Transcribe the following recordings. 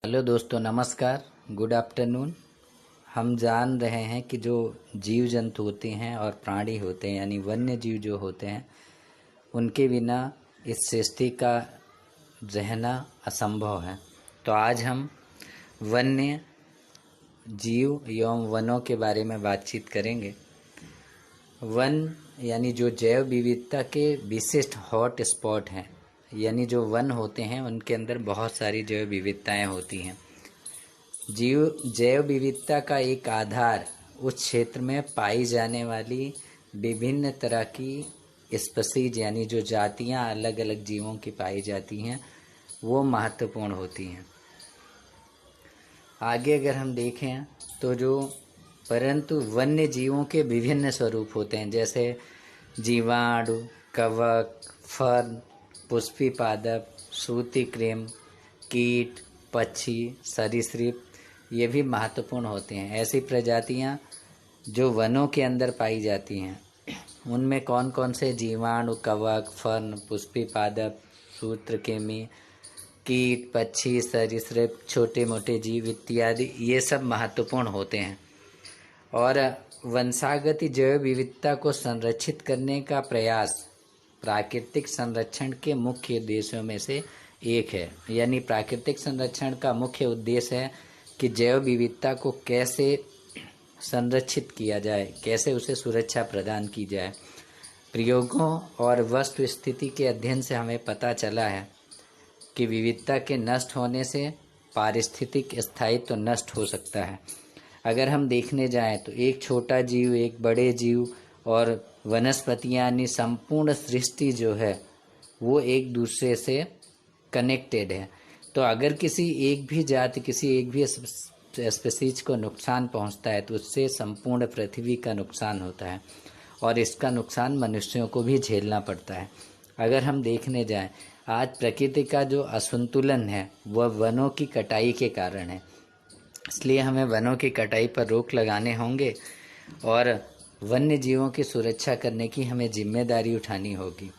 Hello दोस्तों, नमस्कार, good afternoon. हम जान रहे हैं कि जो जीव जंतु होते हैं और प्राणी होते हैं यानी वन्य जीव जो होते हैं उनके बिना इस सृष्टि का रहना असंभव है। तो आज हम वन्य जीव एवं वनों के बारे में बातचीत करेंगे। वन यानी जो जैव विविधता के विशिष्ट हॉट स्पॉट हैं, यानी जो वन होते हैं उनके अंदर बहुत सारी जैव विविधताएं होती हैं। जैव विविधता का एक आधार उस क्षेत्र में पाई जाने वाली विभिन्न तरह की स्पीशीज यानी जो जातियां अलग अलग जीवों की पाई जाती हैं वो महत्वपूर्ण होती हैं। आगे अगर हम देखें तो परंतु वन्य जीवों के विभिन्न स्वरूप होते हैं, जैसे जीवाणु, कवक, फर्न, पुष्पी पादप, सूती कृमि, कीट, पक्षी, सरीसृप ये भी महत्वपूर्ण होते हैं। ऐसी प्रजातियां जो वनों के अंदर पाई जाती हैं उनमें कौन कौन से जीवाणु, कवक, फर्न, पुष्पी पादप, सूत्रकृमि, कीट, पक्षी, सरीसृप, छोटे मोटे जीव इत्यादि ये सब महत्वपूर्ण होते हैं। और वंशागत जैव विविधता को संरक्षित करने का प्रयास प्राकृतिक संरक्षण के मुख्य उद्देश्यों में से एक है। यानी प्राकृतिक संरक्षण का मुख्य उद्देश्य है कि जैव विविधता को कैसे संरक्षित किया जाए, कैसे उसे सुरक्षा प्रदान की जाए। प्रयोगों और वस्तु स्थिति के अध्ययन से हमें पता चला है कि विविधता के नष्ट होने से पारिस्थितिक स्थायित्व नष्ट हो सकता है। अगर हम देखने जाएं तो एक छोटा जीव, एक बड़े जीव और वनस्पतियां यानी संपूर्ण सृष्टि जो है वो एक दूसरे से कनेक्टेड है। तो अगर किसी एक भी जाति, किसी एक भी स्पीशीज को नुकसान पहुंचता है तो उससे संपूर्ण पृथ्वी का नुकसान होता है और इसका नुकसान मनुष्यों को भी झेलना पड़ता है। अगर हम देखने जाएं, आज प्रकृति का जो असंतुलन है वह वनों की कटाई के कारण है। इसलिए हमें वनों की कटाई पर रोक लगाने होंगे और वन्य जीवों की सुरक्षा करने की हमें जिम्मेदारी उठानी होगी।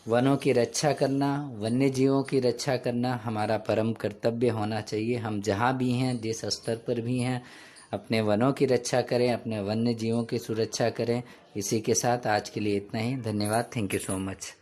वनों की रक्षा करना, वन्य जीवों की रक्षा करना हमारा परम कर्तव्य होना चाहिए। हम जहाँ भी हैं, जिस स्तर पर भी हैं, अपने वनों की रक्षा करें, अपने वन्य जीवों की सुरक्षा करें। इसी के साथ आज के लिए इतना ही। धन्यवाद। Thank you so much.